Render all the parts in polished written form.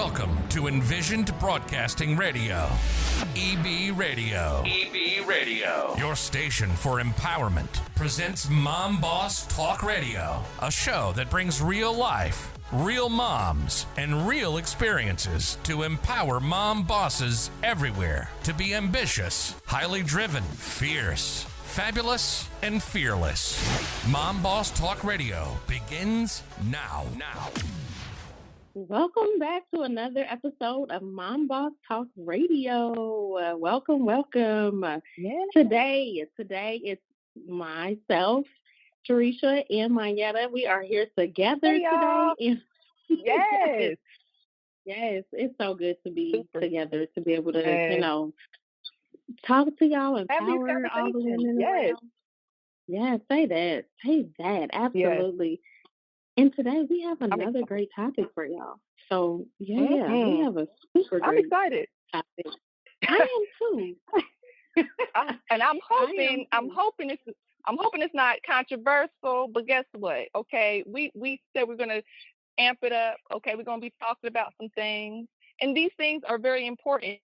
Welcome to Envisioned Broadcasting Radio, EB Radio. EB Radio. Your station for empowerment presents Mom Boss Talk Radio, a show that brings real life, real moms, and real experiences to empower mom bosses everywhere to be ambitious, highly driven, fierce, fabulous, and fearless. Mom Boss Talk Radio begins now. Welcome back to another episode of Mom Boss Talk Radio. Welcome. Yeah. Today it's myself, Teresa, and Mayetta. We are here together today. Yes. Yes, it's so good to be together, to be able to, talk to y'all, empower all the women around. Yeah, say that. Absolutely. Yes. And today we have another great topic for y'all. So we have a super great. I'm excited. Topic. I am too. And I'm hoping it's not controversial. But guess what? Okay, we said we're gonna amp it up. Okay, we're gonna be talking about some things, and these things are very important.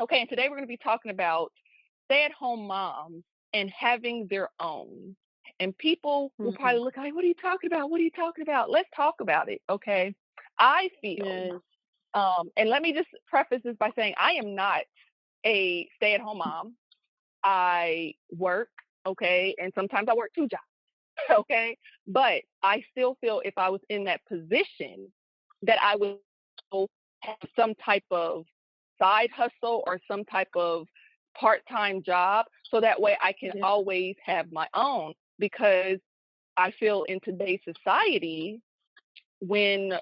Okay, and today we're gonna be talking about stay-at-home moms and having their own. And people will probably look like, what are you talking about? What are you talking about? Let's talk about it, okay? I feel, and let me just preface this by saying I am not a stay-at-home mom. I work, okay? And sometimes I work 2 jobs, okay? But I still feel if I was in that position that I would have some type of side hustle or some type of part-time job so that way I can always have my own. Because I feel in today's society, when,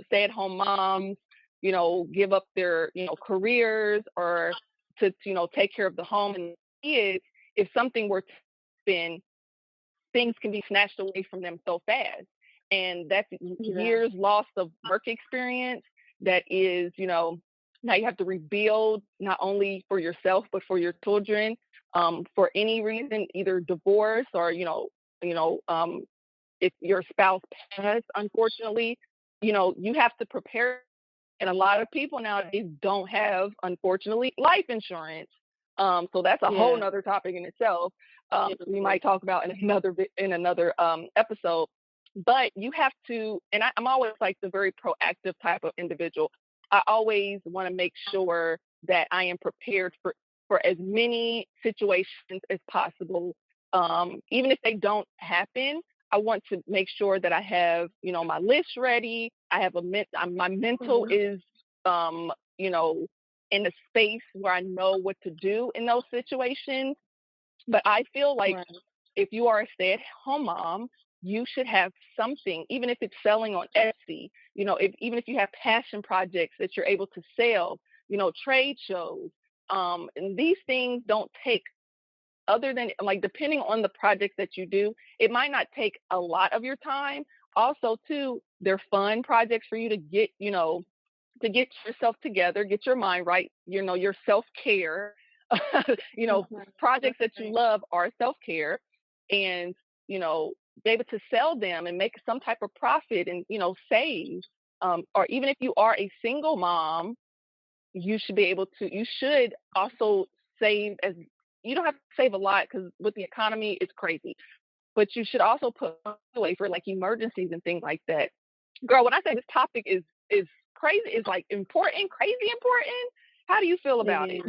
stay-at-home moms, give up their, careers or to take care of the home and kids, if something were to happen, things can be snatched away from them so fast. And that's years lost of work experience that is, now you have to rebuild not only for yourself, but for your children. For any reason, either divorce or, if your spouse passed, unfortunately, you have to prepare. And a lot of people nowadays don't have, unfortunately, life insurance. So that's a whole nother topic in itself. We might talk about in another episode. But you have to, and I'm always like the very proactive type of individual. I always want to make sure that I am prepared for as many situations as possible. Even if they don't happen, I want to make sure that I have, my list ready. I have my mental is, in a space where I know what to do in those situations. But I feel like if you are a stay-at-home mom, you should have something, even if it's selling on Etsy, even if you have passion projects that you're able to sell, trade shows. And these things don't take, other than depending on the projects that you do, it might not take a lot of your time. Also, too, they're fun projects for you to get, to get yourself together, get your mind right, your self-care, projects that you love are self-care, and, be able to sell them and make some type of profit and, save. Or even if you are a single mom, you should also save you don't have to save a lot because with the economy, it's crazy. But you should also put away for like emergencies and things like that. Girl, when I say this topic is crazy, is like important, crazy important. How do you feel about it?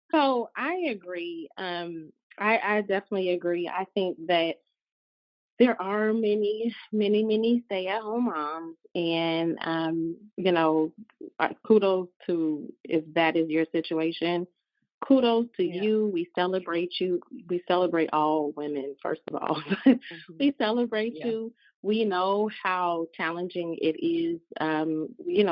So I agree. I definitely agree. I think that there are many stay-at-home moms, and kudos to if that is your situation. Kudos to you. We celebrate you. We celebrate all women, first of all. We celebrate you. We know how challenging it is,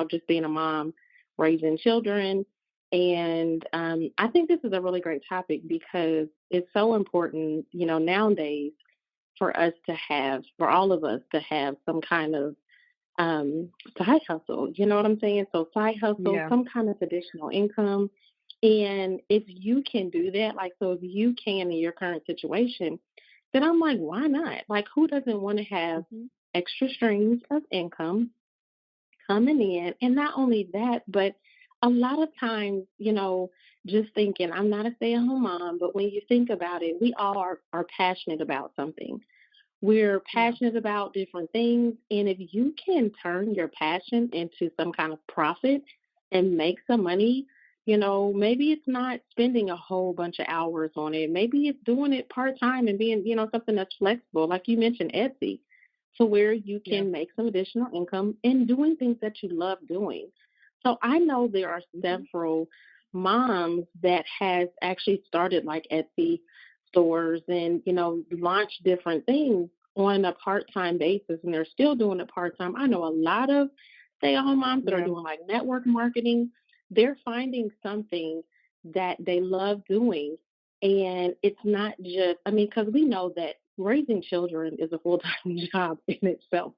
just being a mom, raising children. And I think this is a really great topic because it's so important, nowadays for all of us to have some kind of side hustle. You know what I'm saying? So side hustle, some kind of additional income. And if you can do that, so if you can in your current situation, then I'm like, why not? Like, who doesn't want to have extra streams of income coming in. And not only that, but a lot of times, just thinking, I'm not a stay at home mom, but when you think about it, we all are passionate about something. We're Yeah. passionate about different things. And if you can turn your passion into some kind of profit and make some money, maybe it's not spending a whole bunch of hours on it. Maybe it's doing it part time and being, something that's flexible, like you mentioned, Etsy, to where you Yeah. can make some additional income and doing things that you love doing. So I know there are several moms that has actually started like Etsy stores and, launched different things on a part-time basis, and they're still doing it part-time. I know a lot of stay-at-home moms that are Yeah. doing like network marketing. They're finding something that they love doing. And it's not just, because we know that raising children is a full-time job in itself,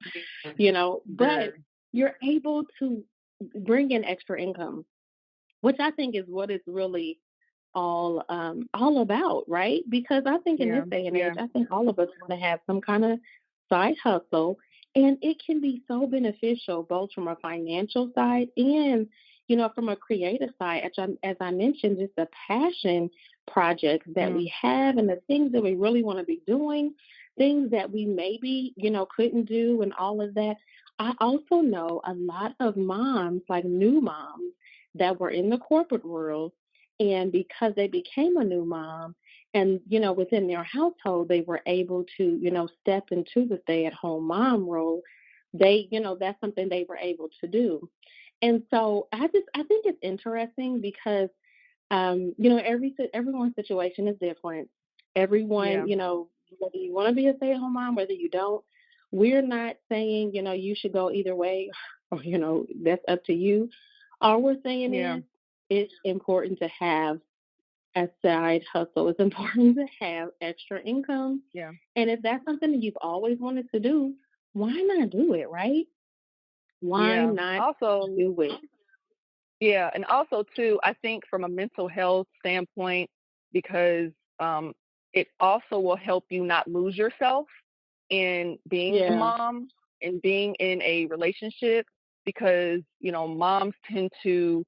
but Very. you're able to bring in extra income, which I think is what it's really all about, right? Because I think in Yeah. this day and Yeah. age, I think all of us want to have some kind of side hustle, and it can be so beneficial both from a financial side and from a creative side. As I mentioned, just the passion projects that Mm. we have and the things that we really want to be doing, things that we maybe couldn't do, and all of that. I also know a lot of moms, like new moms, that were in the corporate world, and because they became a new mom and, within their household, they were able to, step into the stay at home mom role. That's something they were able to do. And so I think it's interesting because, everyone's situation is different. Yeah. Everyone, whether you want to be a stay at home mom, whether you don't, we're not saying, you should go either way or, that's up to you. All we're saying Yeah. is it's important to have a side hustle. It's important to have extra income. Yeah. And if that's something that you've always wanted to do, why not do it, right? Why Yeah. not Also, do it? yeah, and also too, I think from a mental health standpoint, because um, it also will help you not lose yourself in being a Yeah. mom and being in a relationship, because moms tend to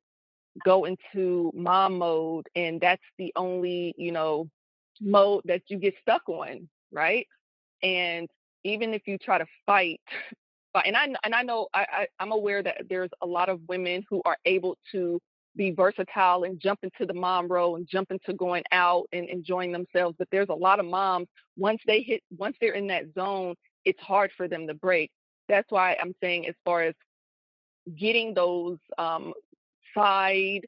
go into mom mode, and that's the only mode that you get stuck on, right? And even if you try to fight, but and I know I'm aware that there's a lot of women who are able to be versatile and jump into the mom role and jump into going out and enjoying themselves. But there's a lot of moms, once they're in that zone, it's hard for them to break. That's why I'm saying, as far as getting those side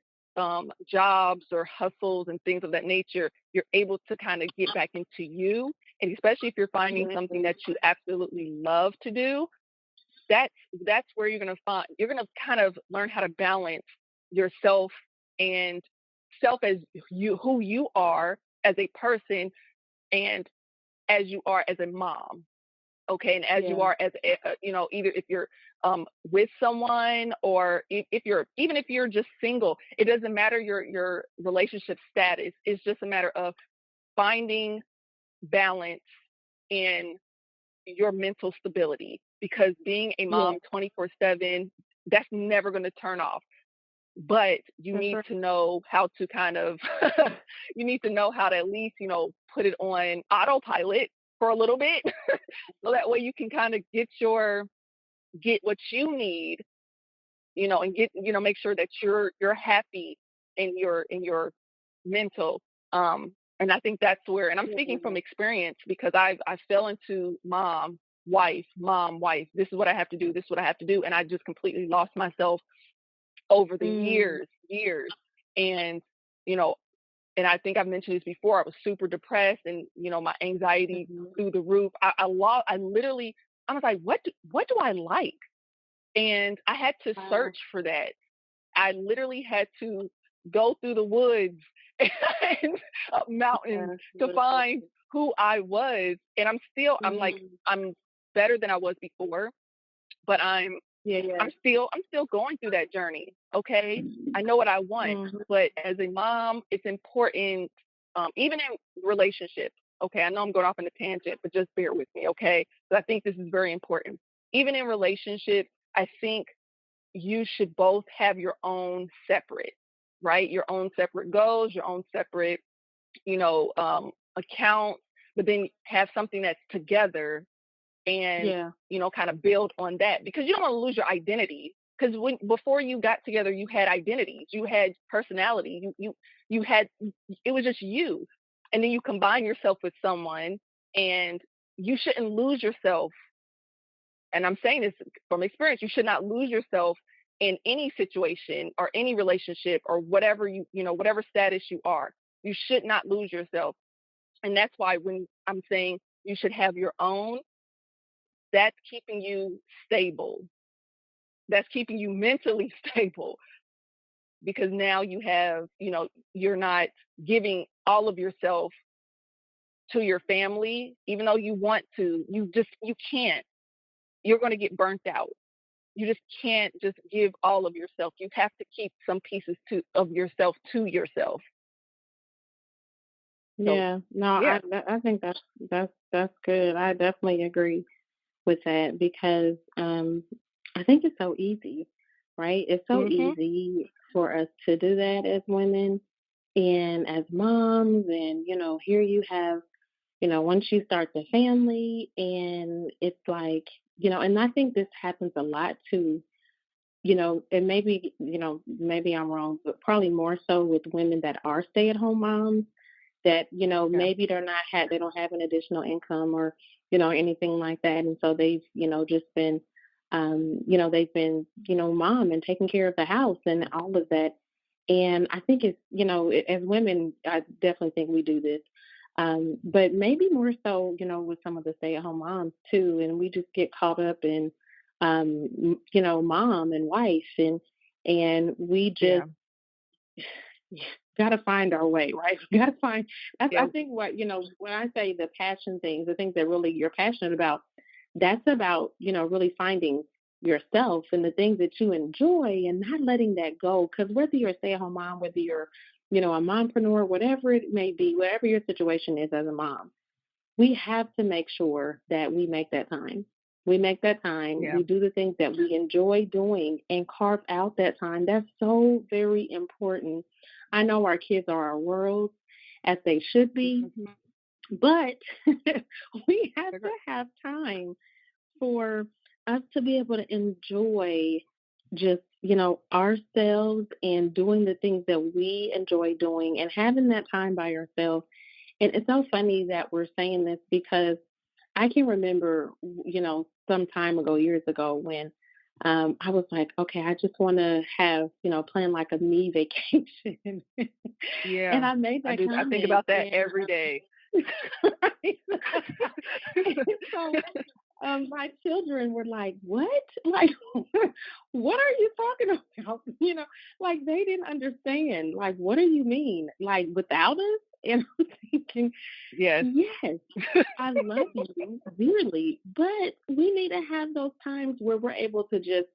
jobs or hustles and things of that nature, you're able to kind of get back into you. And especially if you're finding something Mhm. that you absolutely love to do, that's that's where you're gonna kind of learn how to balance yourself and self as who you are as a person, and as you are as a mom. Okay, and as you Yeah. are as either if you're with someone, or if you're, even if you're just single, it doesn't matter your relationship status. It's just a matter of finding balance in your mental stability, because being a Yeah. mom 24/7, that's never going to turn off. But you That's need right. to know how to kind of you need to know how to at least put it on autopilot for a little bit, so that way you can kind of get what you need, and get make sure that you're happy in your mental. And I think that's where, and I'm speaking from Yeah. experience, because I fell into mom, wife. This is what I have to do. This is what I have to do, and I just completely lost myself over the Mm. years. And you know, and I think I've mentioned this before. I was super depressed, and my anxiety Mhm. through the roof. I literally, I was like, what do I like? And I had to Wow. search for that. I literally had to go through the woods and up mountains That's to beautiful. find who I was. And I'm like, Mm. I'm better than I was before, but Yeah. Yeah. I'm still going through that journey. Okay. I know what I want, Mhm. but as a mom, it's important, even in relationships. Okay. I know I'm going off on a tangent, but just bear with me. Okay. But I think this is very important. Even in relationships, I think you should both have your own separate, right? Your own separate goals, your own separate, accounts, but then have something that's together and, Yeah. kind of build on that, because you don't want to lose your identity. Because before you got together, you had identities, you had personality, you had, it was just you. And then you combine yourself with someone, and you shouldn't lose yourself. And I'm saying this from experience, you should not lose yourself in any situation or any relationship or whatever whatever status you are. You should not lose yourself. And that's why when I'm saying you should have your own, that's keeping you stable. That's keeping you mentally stable, because now you have, you're not giving all of yourself to your family, even though you want to. You can't. You're going to get burnt out. You just can't just give all of yourself. You have to keep some pieces of yourself to yourself. So, Yeah. No, yeah. I think that's good. I definitely agree with that because I think it's so easy, right? It's so Mhm. easy for us to do that as women and as moms. And, here you have, once you start the family, and it's like, and I think this happens a lot too, and maybe, maybe I'm wrong, but probably more so with women that are stay at home moms that, Yeah. maybe they don't have an additional income or, anything like that. And so they've, just been, they've been, mom and taking care of the house and all of that. And I think it's, as women, I definitely think we do this. But maybe more so, with some of the stay at home moms too. And we just get caught up in, mom and wife and we Yeah. just got to find our way, right? We got to find. I Yeah. think what when I say the passion things, the things that really you're passionate about, that's about really finding yourself and the things that you enjoy and not letting that go. Because whether you're a stay-at-home mom, whether you're a mompreneur, whatever it may be, whatever your situation is as a mom, we have to make sure that we make that time. We make that time. Yeah. We do the things that we enjoy doing and carve out that time. That's so very important. I know our kids are our world, as they should be, Mhm. but we have to have time for us to be able to enjoy just, ourselves and doing the things that we enjoy doing and having that time by ourselves. And it's so funny that we're saying this because I can remember, some time ago, years ago, when I was like, okay, I just want to have, plan like a me vacation. Yeah. And I made I that do. I think comment. about that every day. Right? And so my children were like, "What? Like, what are you talking about?" Like they didn't understand. Like, what do you mean? Like without us? And I'm thinking, Yes. yes, I love you dearly, but we need to have those times where we're able to just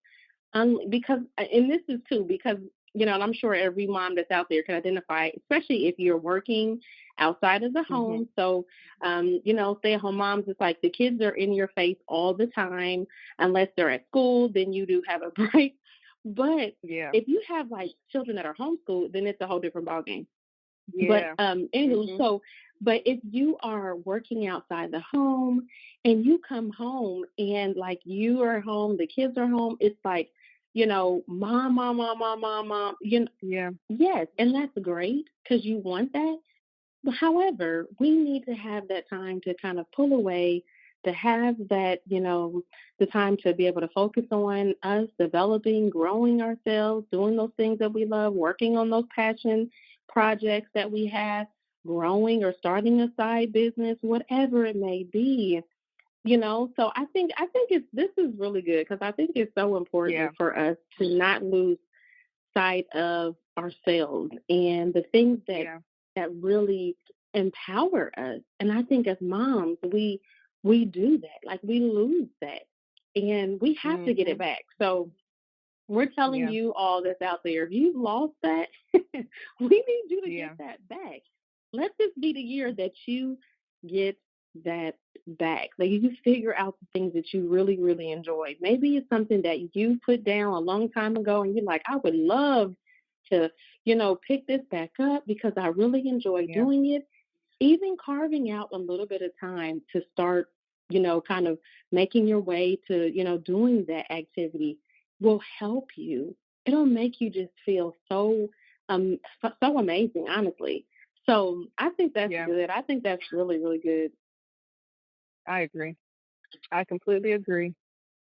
because and this is too because and I'm sure every mom that's out there can identify, especially if you're working outside of the Mhm. home. So stay at home moms, it's like the kids are in your face all the time. Unless they're at school, then you do have a break. But Yeah. if you have like children that are homeschooled, then it's a whole different ballgame. But Yeah. anywho, Mhm. so but if you are working outside the home and you come home and like you are home, the kids are home, it's like, mom, mom, mom, mom, mom, mom, Yeah. yes, and that's great because you want that. But however, we need to have that time to kind of pull away, to have that, the time to be able to focus on us developing, growing ourselves, doing those things that we love, working on those passion projects that we have, growing or starting a side business, whatever it may be. So I think this is really good because I think it's so Yeah. important for us to not lose sight of ourselves and the things Yeah. that really empower us. And I think as moms, we do that. Like we lose that. And we have to get it Mhm. back. So we're telling Yeah. you all that's out there, if you've lost that, we need you to get Yeah. that back. Let this be the year that you get that back. Like you figure out the things that you really, really enjoy. Maybe it's something that you put down a long time ago and you're like, I would love to, pick this back up because I really enjoy Yeah. doing it. Even carving out a little bit of time to start, kind of making your way to, doing that activity will help you. It'll make you just feel so amazing, honestly. So I think that's Yeah. good. I think that's really, really good. I agree. I completely agree.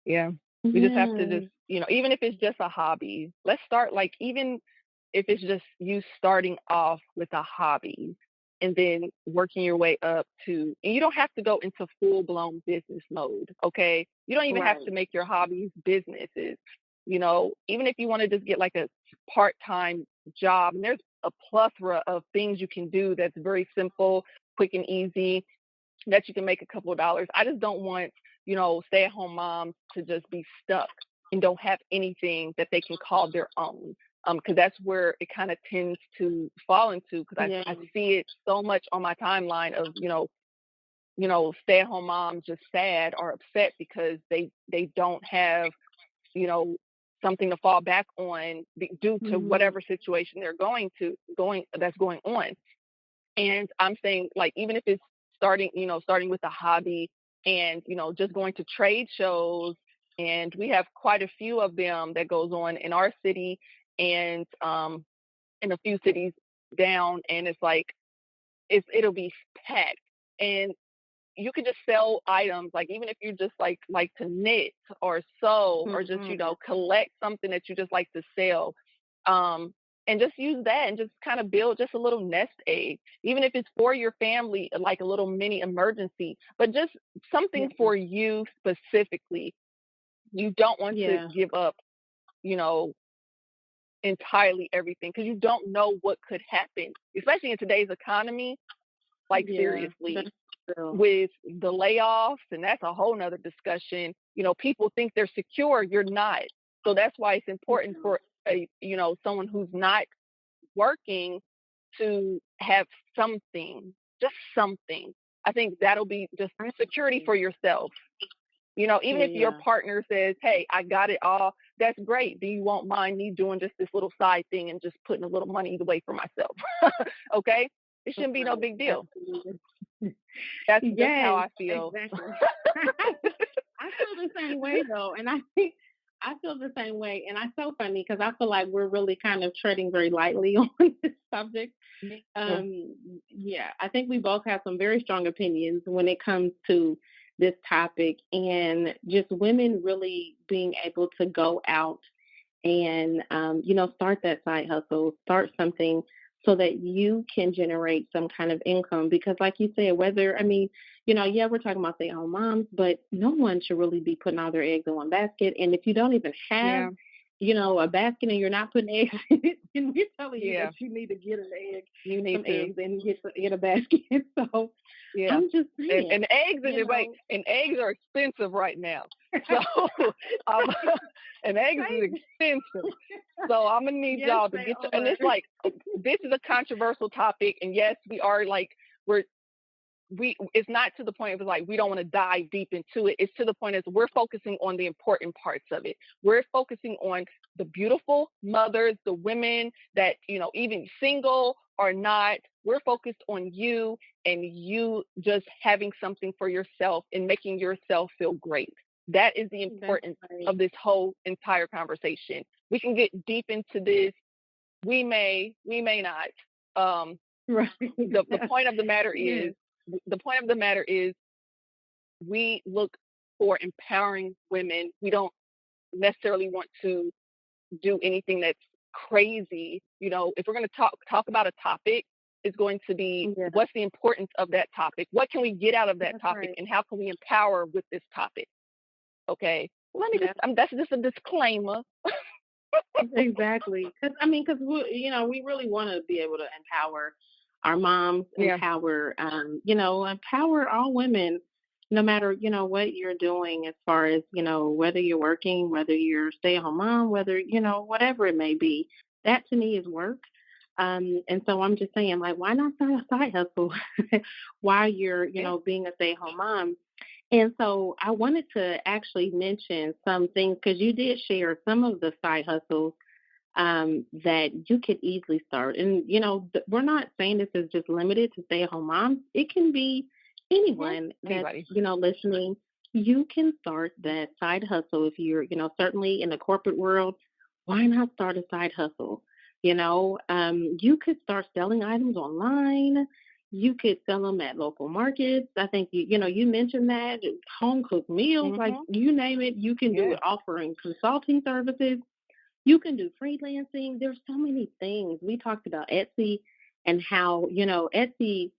Yeah. We just have to Yeah. just, even if it's just a hobby, let's start like even if it's just you starting off with a hobby and then working your way up to, and you don't have to go into full blown business mode, okay? You don't even have Right. to make your hobbies businesses. Even if you want to just get like a part time job, and there's a plethora of things you can do that's very simple, quick, and easy that you can make a couple of dollars. I just don't want, stay at home moms to just be stuck and don't have anything that they can call their own. Because that's where it kind of tends to fall into. Because Yeah. I see it so much on my timeline of stay at home moms just sad or upset because they don't have you know something to fall back on due to Mhm. whatever situation they're going that's going on. And I'm saying, like, even if it's starting with a hobby and, just going to trade shows, and we have quite a few of them that goes on in our city and in a few cities down, and it's like it'll be packed. And you can just sell items, like even if you just like to knit or sew or just, Mhm. collect something that you just like to sell. Um, and just use that and just kind of build just a little nest egg, even if it's for your family, like a little mini emergency, but just something Yeah. for you specifically. You don't want to Yeah. give up, you know, entirely everything because you don't know what could happen, especially in today's economy. Like Yeah. seriously, That's true. with the layoffs, and that's a whole nother discussion. People think they're secure, you're not. So that's why it's important Yeah. for someone who's not working to have something, just something. I think that'll be just I security agree. for yourself. Even if your Yeah. partner says, "Hey, I got it all," that's great. Do you want mind me doing just this little side thing and just putting a little money away for myself? Okay, it shouldn't be no Right. big deal. Absolutely. That's just how Yes, I feel. exactly. I feel the same way though, and I think I feel the same way, and it's so funny because I feel like we're really kind of treading very lightly on this subject. Me too. Um, yeah, I think we both have some very strong opinions when it comes to this topic, and just women really being able to go out and start that side hustle, start something so that you can generate some kind of income. Because, like you said, whether yeah, we're talking about stay-at-home moms, but no one should really be putting all their eggs in one basket. And if you don't even have Yeah, a basket and you're not putting eggs in it, then we're telling you yeah, that you need to get an egg, you need some to. eggs, and get a basket. So Yeah. I'm just And saying, and eggs you wait, know, and eggs are expensive right now. So um and eggs is right? expensive. So I'm gonna need Yes, y'all to they get and are. it's like this is a controversial topic, and yes, we are like we're we it's not to the point of like we don't want to dive deep into it. It's to the point is we're focusing on the important parts of it. We're focusing on the beautiful mothers, the women that even single or not, we're focused on you and you just having something for yourself and making yourself feel great. That is the That's importance right. of this whole entire conversation. We can get deep into this. We may not. um Right. the point of the matter Yes. is the point of the matter is we look for empowering women. We don't necessarily want to do anything that's crazy. If we're going to talk about a topic, it's going to be Yeah, what's the importance of that topic? What can we get out of that that's topic, right. and how can we empower with this topic? Okay. Let me just. Yeah, That's just a disclaimer. exactly. Because we really want to be able to empower our moms, Yeah. empower all women, no matter what you're doing, as far as whether you're working, whether you're a stay-at-home mom, whether whatever it may be. That to me is work. And so I'm just saying, like, why not start a side hustle while you're, being a stay-at-home mom? And so I wanted to actually mention some things because you did share some of the side hustles that you could easily start. And, we're not saying this is just limited to stay-at-home moms. It can be anyone that's, listening. You can start that side hustle if you're, certainly in the corporate world. Why not start a side hustle? You could start selling items online. You could sell them at local markets. I think, you mentioned that, home cooked meals, like you name it, you can do it, offering consulting services. You can do freelancing. There's so many things. We talked about Etsy and how, Etsy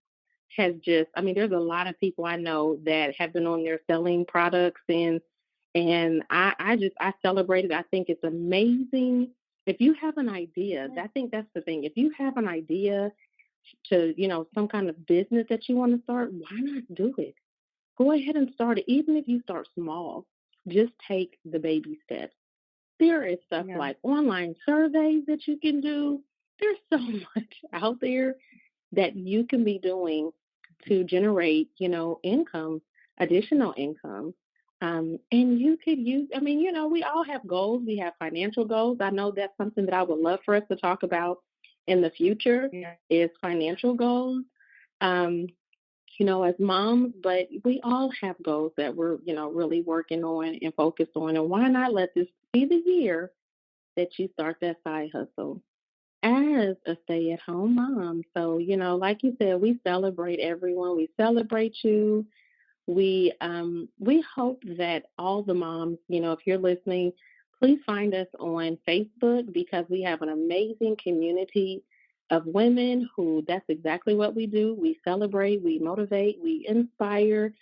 has there's a lot of people I know that have been on there selling products and I celebrate it. I think it's amazing. If you have an idea, I think that's the thing. If you have an idea to, some kind of business that you want to start, why not do it? Go ahead and start it. Even if you start small, just take the baby steps. There is stuff like online surveys that you can do. There's so much out there that you can be doing to generate, income, additional income. And you could use, we all have goals. We have financial goals. I know that's something that I would love for us to talk about in the future is financial goals, as moms, but we all have goals that we're, really working on and focused on. And why not let this be the year that you start that side hustle as a stay-at-home mom? So, like you said, we celebrate everyone. We celebrate you. We hope that all the moms, if you're listening, please find us on Facebook because we have an amazing community of women who that's exactly what we do. We celebrate, we motivate, we inspire,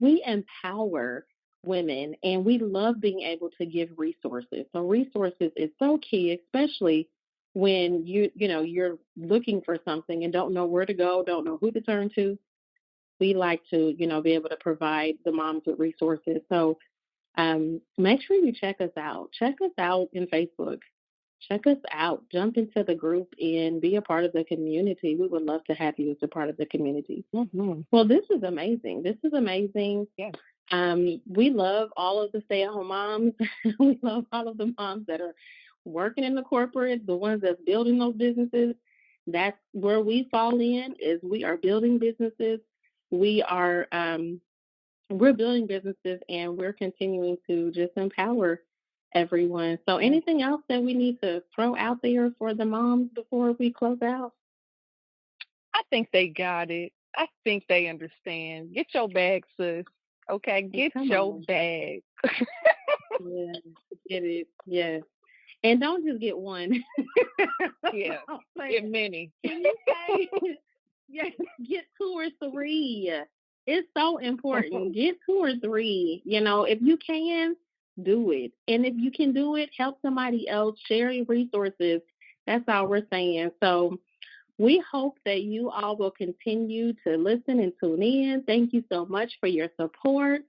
we empower women, and we love being able to give resources. So resources is so key, especially when you're looking for something and don't know where to go, don't know who to turn to. We like to, be able to provide the moms with resources. So make sure you check us out. Check us out in Facebook. Check us out. Jump into the group and be a part of the community. We would love to have you as a part of the community. Mm-hmm. Well, this is amazing. Yes. We love all of the stay-at-home moms. We love all of the moms that are working in the corporate, the ones that's building those businesses. That's where we fall in, is we are building businesses. We are we're building businesses, and we're continuing to just empower everyone. So anything else that we need to throw out there for the moms before we close out? I think they got it. I think they understand. Get your bag, sis. Okay, get your bag. Yeah, get it. Yes. And don't just get one. Yeah, get many. Can you say, get 2 or 3. It's so important. Get 2 or 3. If you can, do it. And if you can do it, help somebody else, share your resources. That's all we're saying. So we hope that you all will continue to listen and tune in. Thank you so much for your support.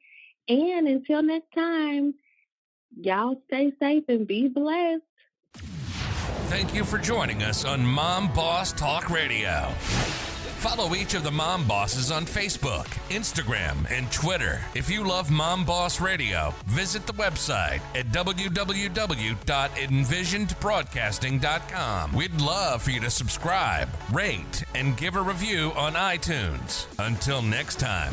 And until next time, y'all stay safe and be blessed. Thank you for joining us on Mom Boss Talk Radio. Follow each of the Mom Bosses on Facebook, Instagram, and Twitter. If you love Mom Boss Radio, visit the website at www.envisionedbroadcasting.com. We'd love for you to subscribe, rate, and give a review on iTunes. Until next time.